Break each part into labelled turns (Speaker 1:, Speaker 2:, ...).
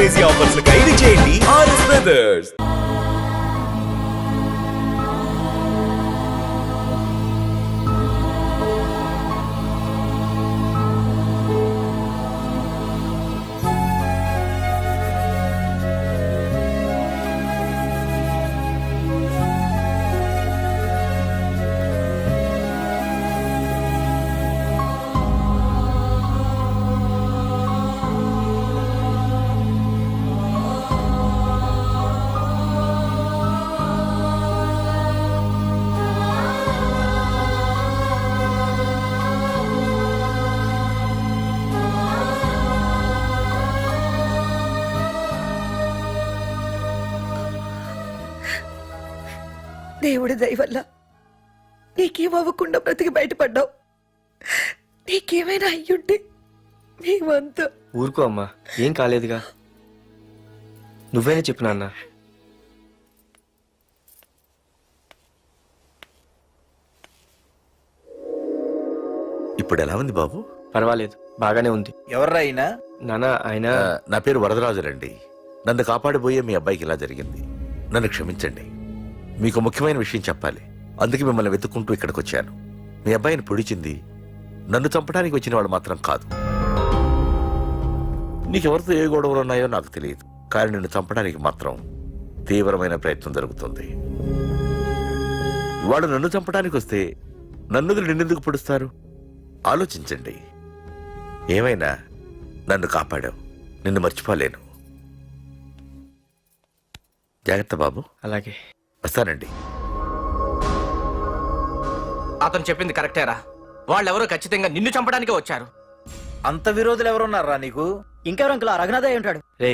Speaker 1: Crazy offers ఖైదు చేయండి RS brothers.
Speaker 2: దేవుడి దయ వల్ల నీకేమవ్వకుండా బ్రతికి బయటపడ్డావు. నీకేమైనా అయ్యుంటే మేమంతా.
Speaker 3: ఊరుకో అమ్మా, ఏం కాలేదుగా. నువ్వేనే చెప్పు నాన్న.
Speaker 4: ఇప్పుడు ఎలా ఉంది బాబు?
Speaker 3: పర్వాలేదు, బాగానే ఉంది.
Speaker 5: ఎవర్రా అయినా?
Speaker 3: నాన్న ఆయన
Speaker 4: నా పేరు వరదరాజులండి. నన్ను కాపాడిపోయే మీ అబ్బాయికి ఇలా జరిగింది. నన్ను క్షమించండి. మీకు ముఖ్యమైన విషయం చెప్పాలి. అందుకే మిమ్మల్ని వెతుక్కుంటూ ఇక్కడికి వచ్చాను. మీ అబ్బాయిని పొడిచింది నన్ను చంపడానికి వచ్చిన వాడు మాత్రం కాదు. నీకెవరితో ఏ గొడవలు ఉన్నాయో నాకు తెలియదు, కానీ నిన్ను చంపడానికి మాత్రం తీవ్రమైన ప్రయత్నం జరుగుతుంది. వాడు నన్ను చంపడానికి వస్తే నన్ను నిన్నెందుకు పొడుస్తారు? ఆలోచించండి. ఏమైనా నన్ను కాపాడావు, నిన్ను మర్చిపోలేను. జాగ్రత్త బాబు.
Speaker 3: అలాగే
Speaker 4: వస్తానండి.
Speaker 6: అతను చెప్పింది కరెక్టేరా. వాళ్ళెవరో ఖచ్చితంగా నిన్ను చంపడానికే వచ్చారు.
Speaker 5: అంత విరోధులు ఎవరున్నారా నీకు?
Speaker 7: ఇంకెవరు అంకుల్? రఘునాథే ఉంటాడు.
Speaker 3: రే,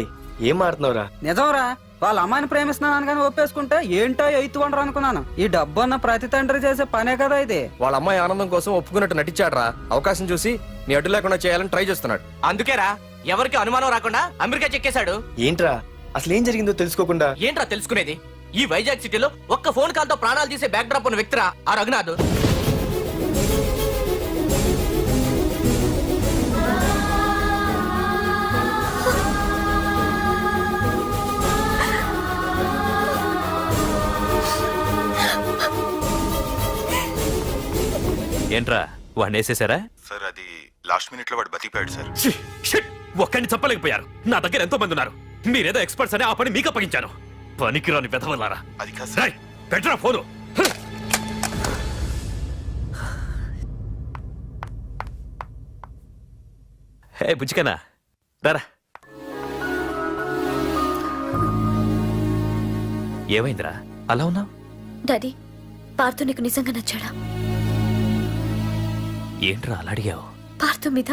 Speaker 3: ఏం మాడుతున్నావురా?
Speaker 7: నిజంరా, వాళ్ళ అమ్మాయిని ప్రేమిస్తున్నాను కానీ ఒప్పేసుకుంటే ఏంటో ఎయిత్ వండరు అనుకున్నాను. ఈ డబ్బు అన్న ప్రతి తండ్రి చేసే పనే కదా ఇది.
Speaker 6: వాళ్ళ అమ్మాయి ఆనందం కోసం ఒప్పుకున్నట్టు నటించాడురా. అవకాశం చూసి నీ అడ్డు లేకుండా చేయాలని ట్రై చేస్తున్నాడు. అందుకేరా ఎవరికి అనుమానం రాకుండా అమెరికా చెక్కేశాడు.
Speaker 3: ఏంట్రా అసలు ఏం జరిగిందో తెలుసుకోకుండా?
Speaker 6: ఏంట్రా తెలుసుకునేది? ఈ వైజాగ్ సిటీలో ఒక్క ఫోన్ కాల్ తో ప్రాణాలు తీసే బ్యాక్ డ్రాప్ ఉన్న వ్యక్తిరా ఆ రఘునాథ్. ఏంట్రా వాడిని వేసేసారా?
Speaker 8: సార్ అది లాస్ట్ మినిట్ లో వాడు బతికిపోయాడు సార్.
Speaker 9: ఒక్కడిని చెప్పలేకపోయారు. నా దగ్గర ఎంతో మంది ఉన్నారు. మీరేదో ఎక్స్పర్ట్స్ అని ఆ పని మీకు అప్పగించాను. పనికిరాని వెధవలారా.
Speaker 8: అది కాదు సార్.
Speaker 9: పెట్టరా ఫోను.
Speaker 6: హే బుజ్జికనా, రారా. ఏమైందిరా అలా ఉన్నావు?
Speaker 10: డాడీ, పార్థు నీకు నిజంగా నచ్చాడా?
Speaker 6: ఏంట్రా అలా అడిగావు?
Speaker 10: పార్థు మీద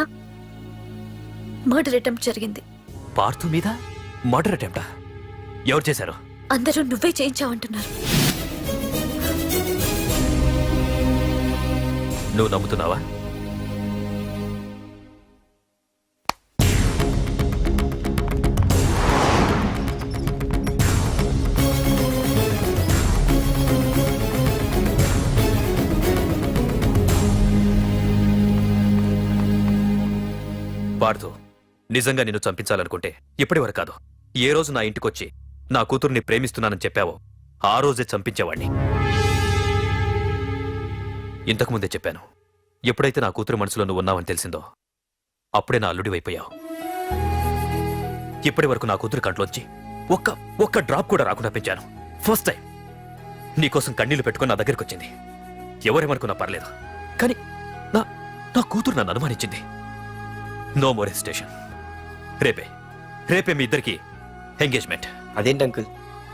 Speaker 10: మర్డర్ అటెంప్ట్ జరిగింది.
Speaker 6: పార్థు మీద మర్డర్ అటెంప్టా? ఎవరు చేశారు?
Speaker 10: అందరూ నువ్వే చేయించావంటున్నారు.
Speaker 6: నువ్వు నమ్ముతున్నావా? పార్థు, నిజంగా నిన్ను చంపించాలనుకుంటే ఇప్పటివరకు కాదు, ఏ రోజు నా ఇంటికొచ్చి నా కూతుర్ని ప్రేమిస్తున్నానని చెప్పావో ఆ రోజే చంపించేవాణ్ణి. ఇంతకుముందే చెప్పాను, ఎప్పుడైతే నా కూతురు మనసులో నువ్వు ఉన్నావని తెలిసిందో అప్పుడే నా అల్లుడివైపోయావు. ఇప్పటి వరకు నా కూతురు కంట్లోంచి ఒక్క డ్రాప్ కూడా రాకుండా పెంచాను. ఫస్ట్ టైం నీకోసం కన్నీళ్లు పెట్టుకుని నా దగ్గరికి వచ్చింది. ఎవరేమనుకున్నా పర్లేదు, కానీ నా కూతురు నన్ను అనుమానించింది. No more hesitation. రేపే మీ ఇద్దరికి ఎంగేజ్మెంట్.
Speaker 3: అదేంటి అంకుల్,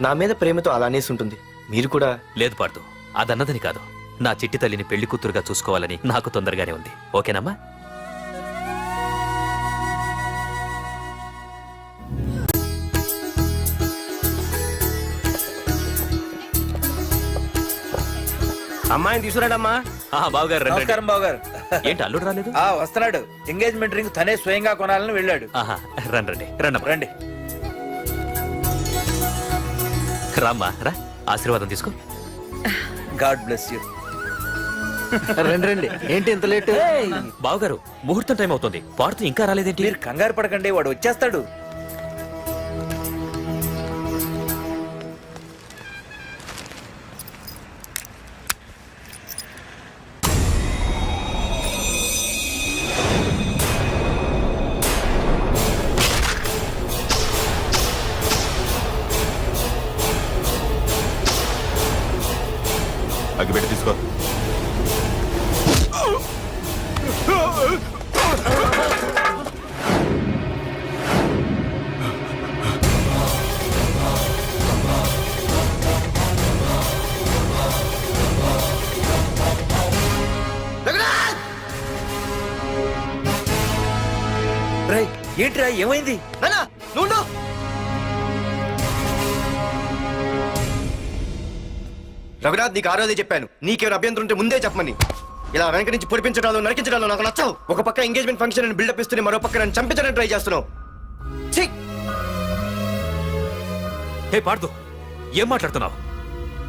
Speaker 3: నా మీద ప్రేమతో అలానేసి ఉంటుంది. మీరు కూడా?
Speaker 6: లేదు పార్థు, అదన్నదని కాదు. నా చిట్టి తల్లిని పెళ్లి కూతురుగా చూసుకోవాలని నాకు తొందరగానే ఉంది. ఓకేనమ్మా?
Speaker 5: అమ్మాయిని తీసుకురాడమ్మా.
Speaker 6: బావగారు రండి.
Speaker 5: నమస్కారం బావగారు.
Speaker 6: ఏంటి అల్లుడు రాలేదు?
Speaker 5: వస్తున్నాడు. ఎంగేజ్మెంట్ రింగ్ తనే స్వయంగా కొనాలని వెళ్ళాడు.
Speaker 6: రండి రండి. రామ్మా రా, ఆశీర్వాదం తీసుకో.
Speaker 5: God bless you.
Speaker 7: రండి. ఏంటి ఇంత లేట్?
Speaker 6: బావగారు, ముహూర్తం టైం అవుతుంది. పార్థు ఇంకా రాలేదేంటి?
Speaker 5: మీరు కంగారు పడకండి, వాడు వచ్చేస్తాడు. ఏంట్రా ఏమైంది?
Speaker 3: నానా నువ్వు రఘునాథ్, నీకు ఆ రోజే చెప్పాను, నీకేమైనా అభ్యంతరం ఉంటే ముందే చెప్పమని. ఇలా వెనక నుంచి పొడిపించడాలు నరికించడాలు నాకు నచ్చవు. ఒక పక్క ఎంగేజ్మెంట్ ఫంక్షన్ అని బిల్డప్ ఇస్తూనే మరో పక్క నన్ను చంపించడానికి ట్రై చేస్తున్నావు. ఛీ!
Speaker 9: హే పార్దు, ఏం మాట్లాడుతున్నావు?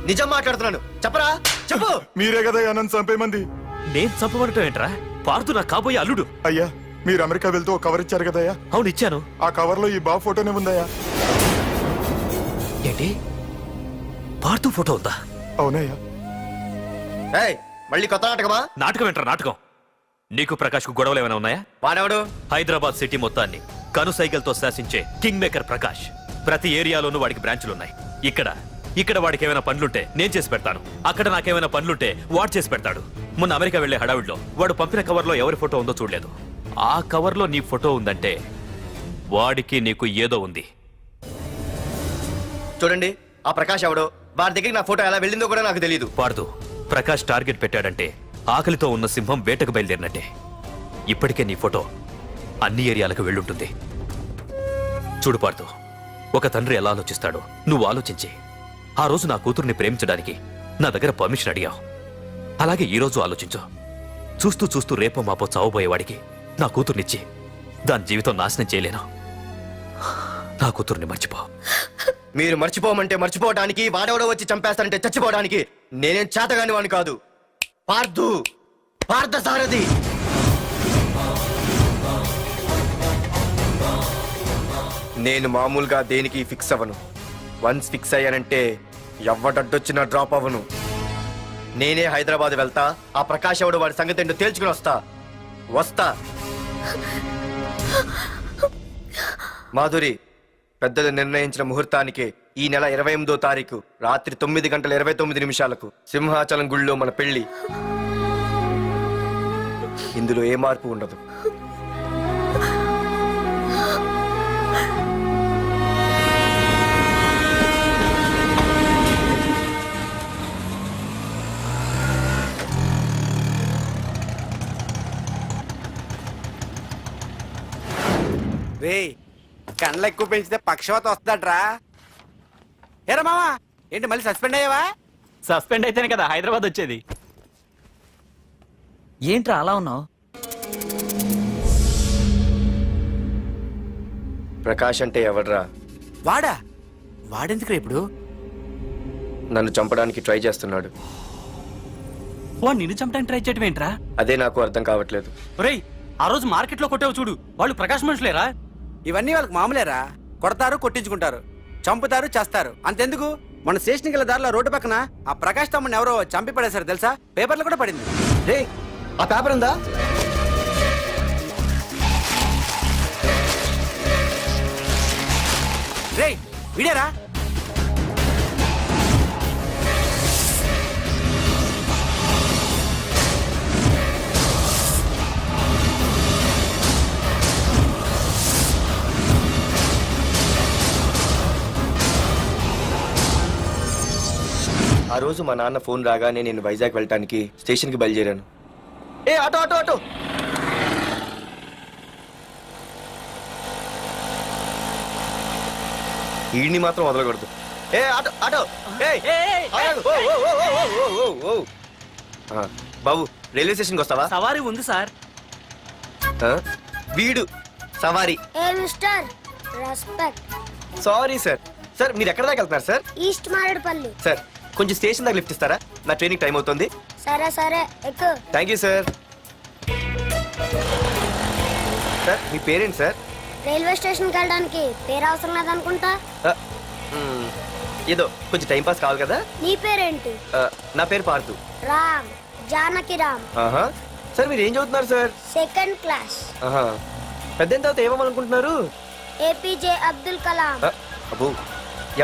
Speaker 3: నిజం మాట్లాడుతున్నాను, చెప్పరా చెప్పు.
Speaker 8: మీరే కదా నన్ను చంపేమంది.
Speaker 9: నేను చంపబడటం ఏంట్రా? పార్దు నా కాబోయే అల్లుడు.
Speaker 8: అయ్యా, మీరు అమెరికా వెళ్తూ ఒక కవర్ ఇచ్చారు కదయ్యా,
Speaker 9: అవును ఇచ్చాను.
Speaker 8: ఆ కవర్ లో ఈ బాబు ఫోటోనే ఉందయ్యా.
Speaker 9: ఏంటి, పార్దు ఫోటో ఉందా?
Speaker 8: అవునయ్యా.
Speaker 3: ఏయ్, మళ్ళీ కొత్త నాటకమా?
Speaker 9: నాటకం ఏంట్రా నాటకం? నీకు ప్రకాష్ కు గొడవలు ఏమైనా ఉన్నాయా?
Speaker 3: వాడెవడు?
Speaker 9: హైదరాబాద్ సిటీ మొత్తాన్ని కను సైకిల్తో శాసించే కింగ్ మేకర్ ప్రకాష్. ప్రతి ఏరియాలోనూ వాడికి బ్రాంచులున్నాయి. ఇక్కడ వాడికి ఏమైనా పనులుంటే నేను చేసి పెడతాను, అక్కడ నాకేమైనా పనులుంటే వాడు చేసి పెడతాడు. మొన్న అమెరికా వెళ్లే హడావిడిలో వాడు పంపిన కవర్లో ఎవరి ఫోటో ఉందో చూడలేదు. ఆ కవర్లో నీ ఫోటో ఉందంటే వాడికి నీకు ఏదో ఉంది.
Speaker 3: చూడండి, ఆ ప్రకాష్ ఎవడో, వాడి దగ్గరికి నా ఫోటో ఎలా వెళ్ళిందో కూడా నాకు తెలియదు.
Speaker 9: పార్దు, ప్రకాష్ టార్గెట్ పెట్టాడంటే ఆకలితో ఉన్న సింహం వేటకు బయలుదేరినట్టే. ఇప్పటికే నీ ఫోటో అన్ని ఏరియాలకు వెళ్ళుంటుంది. చూడు పార్దు, ఒక తండ్రి ఎలా ఆలోచిస్తాడో నువ్వు ఆలోచించి ఆ రోజు నా కూతుర్ని ప్రేమించడానికి నా దగ్గర పర్మిషన్ అడిగావు. అలాగే ఈ రోజు ఆలోచించు. చూస్తూ చూస్తూ రేపో మాపో చావబోయేవాడికి నా కూతుర్నిచ్చి దాని జీవితం నాశనం చేయలేను. నా కూతుర్ని మర్చిపో.
Speaker 3: మీరు మర్చిపోమంటే మర్చిపోవడానికి, వాడెవడో వచ్చి చంపేస్తానంటే చచ్చిపోవడానికి నేనేం చేతగాని వాడిని కాదు. పార్థ సారథి. నేను మామూలుగా దేనికి ఫిక్స్ అవ్వను. వన్స్ ఫిక్స్ అయ్యానంటే ఎవ్వడడ్డొచ్చినా డ్రాప్ అవ్వను. నేనే హైదరాబాద్ వెళ్తా, ఆ ప్రకాష్ ఎవడు వాడి సంగతి ఏంటో తేల్చుకుని వస్తా. మాధురి, పెద్దలు నిర్ణయించిన ముహూర్తానికి ఈ నెల 28వ తారీఖు రాత్రి 9:29 సింహాచలం గుళ్ళో మన పెళ్లి. ఇందులో ఏ మార్పు ఉండదు.
Speaker 5: రే, కండ్లు ఎక్కువ పెంచితే పక్షవాత వస్తుందట్రా. ఏరా మావా, ఏంటి మళ్ళీ సస్పెండ్ అయ్యావా?
Speaker 7: సస్పెండ్ అయితేనే కదా హైదరాబాద్ వచ్చేది. ఏంట్రా అలా ఉన్నావు?
Speaker 3: ప్రకాష్ అంటే ఎవడ్రా?
Speaker 5: వాడెందుకు ఇప్పుడు?
Speaker 3: నన్ను చంపడానికి ట్రై చేస్తున్నాడు.
Speaker 7: వాడు నిన్ను చంపడానికి ట్రై చేయడం ఏంట్రా?
Speaker 3: అదే నాకు అర్థం కావట్లేదు.
Speaker 7: ఒరేయ్, ఆ రోజు మార్కెట్ లో కొట్టావు చూడు, వాళ్ళు ప్రకాశ్ మనుషులేరా?
Speaker 5: ఇవన్నీ వాళ్ళకి మామూలేరా. కొడతారు, కొట్టించుకుంటారు, చంపుతారు, చేస్తారు. అంతెందుకు, మన స్టేషన్కి వెళ్ళే దారిలో రోడ్డు పక్కన ఆ ప్రకాష్ తమ్ముని ఎవరో చంపి పడేశారు తెలుసా? పేపర్లు కూడా పడింది.
Speaker 3: రే, ఆ పేపర్ ఉందా?
Speaker 5: రే, వీడేరా?
Speaker 3: ఆ రోజు మా నాన్న ఫోన్ రాగానే నేను వైజాగ్ వెళ్ళటానికి స్టేషన్కి బయలుదేరాను. ఏ ఆటో ఈడిని మాత్రం వదలకూడదు. ఏ ఆటో బాబు, రైల్వే స్టేషన్కి వస్తావా?
Speaker 7: సవారీ ఉంది సార్.
Speaker 3: వీడు సవారీ. Sorry sir. సార్, మీరు ఎక్కడ దాకా వెళ్తున్నారు సార్?
Speaker 11: ఈస్ట్ మారేడుపల్లి.
Speaker 3: సార్, కొంచెం స్టేషన్ దాకా లిఫ్ట్ ఇస్తారా? నా ట్రైనింగ్ టైం అవుతుంది.
Speaker 11: సరే ఎక్కు.
Speaker 3: Thank you sir. సార్, మీ పేరేంటి సార్?
Speaker 11: రైల్వే స్టేషన్కి వెళ్ళడానికి పేరు అవసరం లేదనుకుంటా.
Speaker 3: ఏదో కొంచెం టైం పాస్ కావాలి కదా.
Speaker 11: నీ పేరేంటి?
Speaker 3: నా పేరు పార్థు.
Speaker 11: రామ్, జానకి రామ్.
Speaker 3: ఆహా. సార్, మీరు ఏం చదువుతున్నారు సార్?
Speaker 11: Second class.
Speaker 3: ఆహా. పెద్ద తర్వాత ఏమనుకుంటున్నారు?
Speaker 11: ఏపీజే అబ్దుల్ కలాం.
Speaker 3: అబ్బో,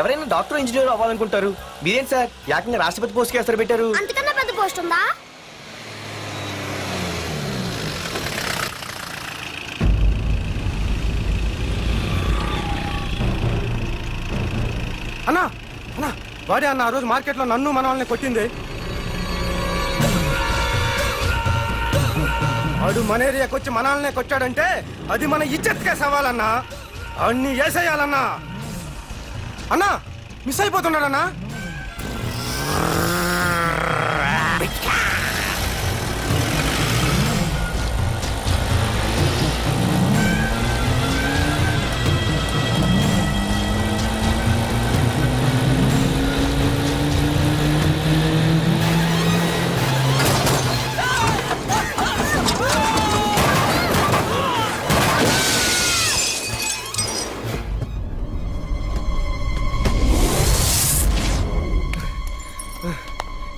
Speaker 3: ఎవరైనా డాక్టర్ ఇంజనీర్ అవ్వాలనుకుంటారు. మీరేం సార్ ఏకంగా రాష్ట్రపతి పోస్ట్ కి ఎసరు పెట్టారు?
Speaker 11: అంతకన్నా పెద్ద పోస్ట్ ఉందా?
Speaker 5: అన్నా వాడే అన్న ఆ రోజు మార్కెట్ లో నన్ను మన వాళ్ళని కొట్టింది.
Speaker 3: వాడు మన ఏరియాకి వచ్చి మనల్నే కొట్టాడంటే అది మన ఇజ్జత్కే సవాలన్నా. అన్ని వేసేయాలన్నా. అన్నా మిస్ అయిపోతున్నాడన్నా.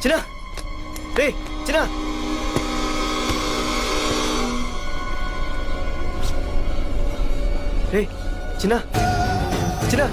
Speaker 3: చిన్న రే చిన్న రే చిన్న చిన్న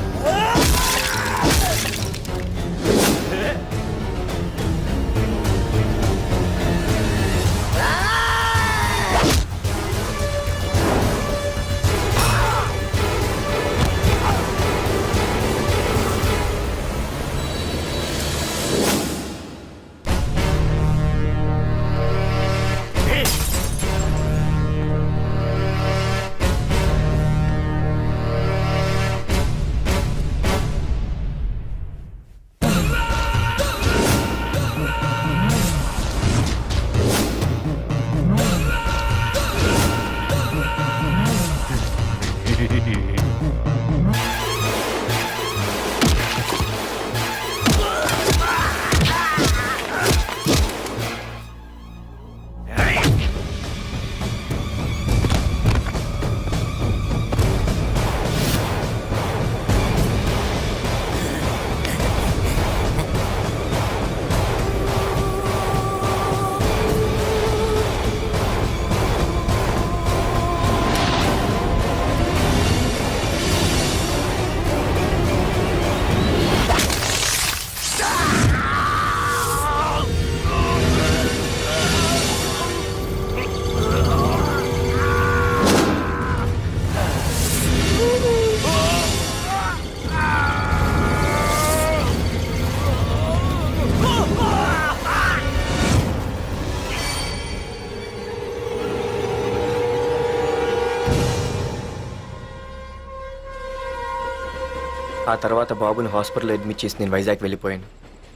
Speaker 3: ఆ తర్వాత బాబుని హాస్పిటల్లో అడ్మిట్ చేసి నేను వైజాగ్ వెళ్ళిపోయాను.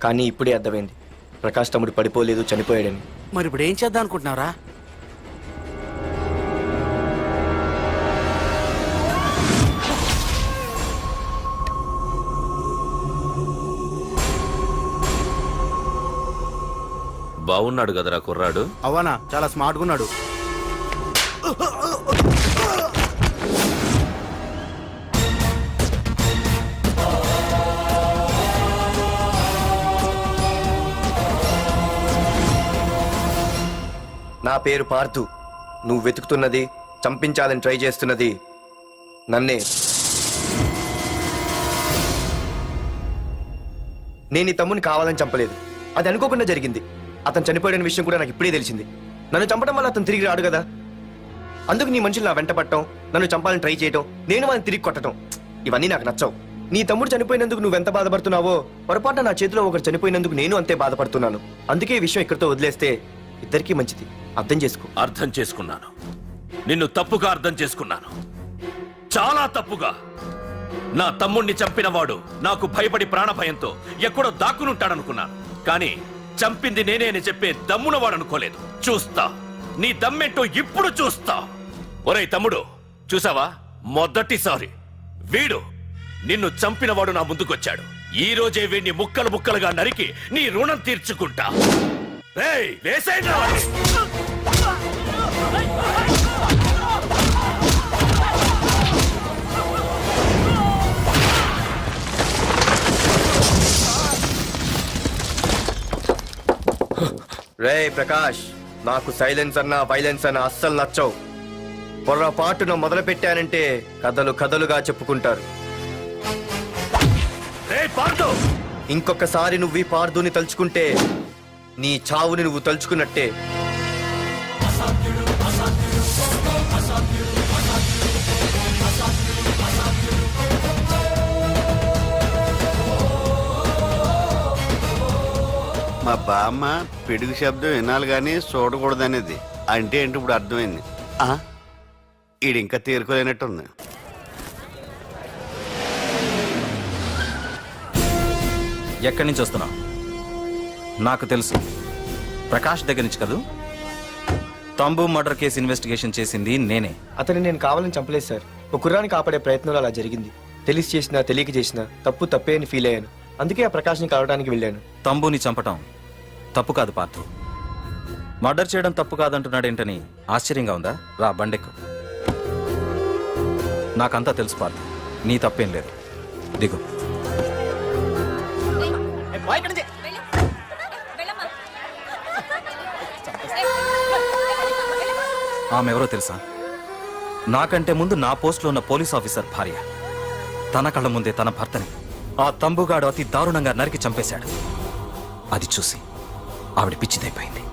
Speaker 3: కానీ ఇప్పుడే అర్థమైంది ప్రకాష్ తమ్ముడు పడిపోలేదు, చనిపోయాడని.
Speaker 5: మరి ఇప్పుడు ఏం చేద్దాం అనుకుంటున్నారా?
Speaker 4: బాగున్నాడు కదరా కుర్రాడు.
Speaker 5: అవనా చాలా స్మార్ట్గా ఉన్నాడు.
Speaker 3: నా పేరు పార్థు. నువ్వు వెతుకుతున్నది, చంపించాలని ట్రై చేస్తున్నది నన్నే. నేను ఈ తమ్ముని కావాలని చంపలేదు, అది అనుకోకుండా జరిగింది. అతను చనిపోయిన విషయం కూడా నాకు ఇప్పుడే తెలిసింది. నన్ను చంపడం వల్ల అతను తిరిగి రాడు కదా. అందుకు నీ మనుషులు నా వెంట పట్టడం, నన్ను చంపాలని ట్రై చేయడం, నేను వాళ్ళని తిరిగి కొట్టడం, ఇవన్నీ నాకు నచ్చవు. నీ తమ్ముడు చనిపోయినందుకు నువ్వెంత బాధపడుతున్నావో పొరపాటున నా చేతిలో ఒకరు చనిపోయినందుకు నేను అంతే బాధపడుతున్నాను. అందుకే ఈ విషయం ఇక్కడితో వదిలేస్తే ఇద్దరికీ మంచిది. అర్థం చేసుకో.
Speaker 4: అర్థం చేసుకున్నాను. నిన్ను తప్పుగా అర్థం చేసుకున్నాను, చాలా తప్పుగా. నా తమ్ముణ్ణి చంపినవాడు నాకు భయపడి ప్రాణభయంతో ఎక్కడో దాక్కునుంటాడనుకున్నాను. కానీ చంపింది నేనే అని చెప్పే దమ్మునవాడనుకోలేదు. చూస్తా నీ దమ్మెంటో ఇప్పుడు చూస్తా. ఒరేయ్ తమ్ముడు, చూసావా, మొదటిసారి వీడు నిన్ను చంపినవాడు నా ముందుకొచ్చాడు. ఈ రోజే వీడిని ముక్కలు ముక్కలుగా నరికి నీ రుణం తీర్చుకుంటా. రేయ్, వేసేయండి వాడిని.
Speaker 3: రేయ్ ప్రకాష్, నాకు సైలెన్స్ అన్నా వైలెన్స్ అన్నా అస్సలు నచ్చవు. పొరపాటున మొదలు పెట్టానంటే కథలు కథలుగా చెప్పుకుంటారు.
Speaker 4: రేయ్ పార్థు,
Speaker 3: ఇంకొకసారి నువ్వు ఈ పార్థుని తలుచుకుంటే నీ చావుని నువ్వు తలుచుకున్నట్టే.
Speaker 12: మా బామ్మ పిడుగు శబ్దం వినాలి కానీ చూడకూడదనేది. అంటే ఏంటి ఇప్పుడు అర్థమైంది ఈడు ఇంకా తేరుకోలేనట్టుంది.
Speaker 5: ఎక్కడి నుంచి వస్తున్నావు? నాకు తెలుసు, ప్రకాష్ దగ్గర నుంచి కదూ. తంబు మర్డర్ కేసు ఇన్వెస్టిగేషన్ చేసింది నేనే.
Speaker 3: అతన్ని నేను కావాలని చంపలేదు సార్. ఒక కుర్రాన్ని కాపాడే ప్రయత్నంలో అలా జరిగింది. తెలిసి చేసినా తెలియక చేసినా తప్పే అని ఫీల్ అయ్యాను. అందుకే ఆ ప్రకాష్ని కలవడానికి వెళ్ళాను.
Speaker 5: తంబుని చంపటం తప్పు కాదు పార్థు. మర్డర్ చేయడం తప్పు కాదంటున్నాడేంటని ఆశ్చర్యంగా ఉందా? రా బండెక్కు. నాకంతా తెలుసు పార్థు, నీ తప్పేం లేదు. దిగు. ఆమె ఎవరో తెలుసా? నాకంటే ముందు నా పోస్ట్లో ఉన్న పోలీస్ ఆఫీసర్ భార్య. తన కళ్ళ ముందే తన భర్తని ఆ తంబుగాడు అతి దారుణంగా నరికి చంపేశాడు. అది చూసి ఆవిడ పిచ్చిదైపోయింది.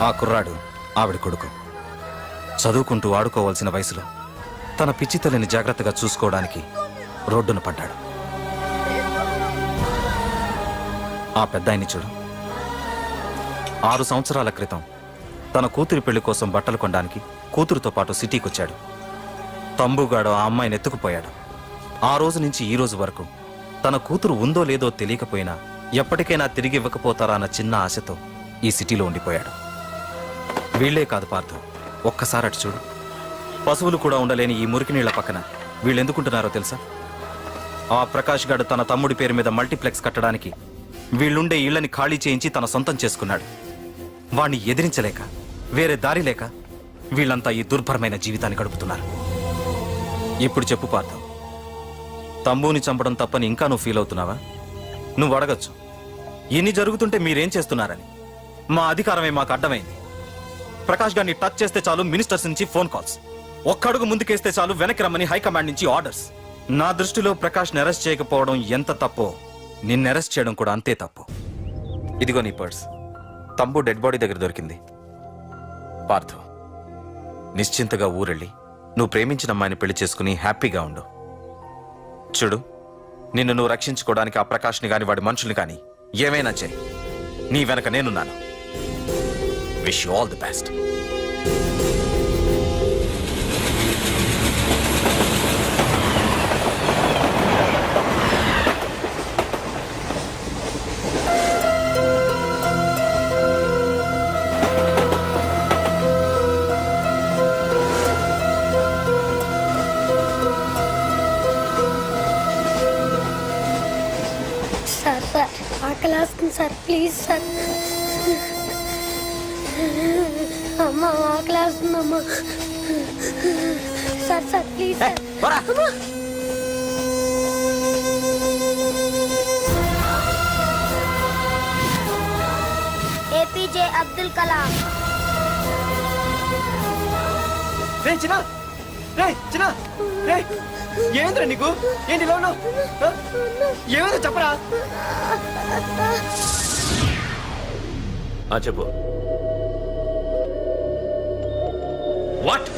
Speaker 5: ఆ కుర్రాడు ఆవిడ కొడుకు. చదువుకుంటూ ఆడుకోవాల్సిన వయసులో తన పిచ్చి తల్లిని జాగ్రత్తగా చూసుకోవడానికి రోడ్డున పడ్డాడు. ఆ పెద్దాయన్ని చూడు. 6 సంవత్సరాల క్రితం తన కూతురి పెళ్లి కోసం బట్టలు కొనడానికి కూతురుతో పాటు సిటీకి వచ్చాడు. తంబుగాడు ఆ అమ్మాయిని ఎత్తుకుపోయాడు. ఆ రోజు నుంచి ఈ రోజు వరకు తన కూతురు ఉందో లేదో తెలియకపోయినా ఎప్పటికైనా తిరిగి ఇవ్వకపోతారా అన్న చిన్న ఆశతో ఈ సిటీలో ఉండిపోయాడు. వీళ్లే కాదు పార్థు, ఒక్కసారి అటు చూడు. పశువులు కూడా ఉండలేని ఈ మురికి నీళ్ల పక్కన వీళ్ళెందుకుంటున్నారో తెలుసా? ఆ ప్రకాష్ గాడు తన తమ్ముడి పేరు మీద మల్టీప్లెక్స్ కట్టడానికి వీళ్ళుండే ఇళ్లని ఖాళీ చేయించి తన సొంతం చేసుకున్నాడు. వాణ్ణి ఎదిరించలేక వేరే దారి లేక వీళ్ళంతా ఈ దుర్భరమైన జీవితాన్ని గడుపుతున్నారు. ఇప్పుడు చెప్పు పార్థం, తంబుని చంపడం తప్పని ఇంకా నువ్వు ఫీల్ అవుతున్నావా? నువ్వు అడగచ్చు, ఇన్ని జరుగుతుంటే మీరేం చేస్తున్నారని. మా అధికారమే మాకు అడ్డమైంది. ప్రకాష్ గారిని టచ్ చేస్తే చాలు మినిస్టర్స్ నుంచి ఫోన్ కాల్స్, ఒక్కడుగు ముందుకేస్తే చాలు వెనక్కి రమ్మని హైకమాండ్ నుంచి ఆర్డర్స్. నా దృష్టిలో ప్రకాష్ని అరెస్ట్ చేయకపోవడం ఎంత తప్పో నిన్ను అరెస్ట్ చేయడం కూడా అంతే తప్పు. ఇదిగో నీ పర్స్. తంబు డెడ్ బాడీ దగ్గర దొరికింది. పార్థు, నిశ్చింతగా ఊరెళ్ళి నువ్వు ప్రేమించిన అమ్మాయిని పెళ్లి చేసుకుని హ్యాపీగా ఉండు. చూడు, నిన్ను నువ్వు రక్షించుకోవడానికి ఆ ప్రకాష్ని కాని వాడి మనుషుల్ని కానీ ఏమైనా చేయి. నీ వెనక నేనున్నాను. Wish you all the best.
Speaker 11: Sir ఆకలి వస్తుంది సార్, ప్లీజ్ సార్. అమ్మ ఆకలి వస్తుందమ్మా. Sir please sir. APJ Abdul Kalam.
Speaker 3: ఏమైందిరా నీకు? ఏంటి ఇలా ఉన్నావు? ఏమైందో చెప్పరా?
Speaker 9: చెప్పు. వాట్?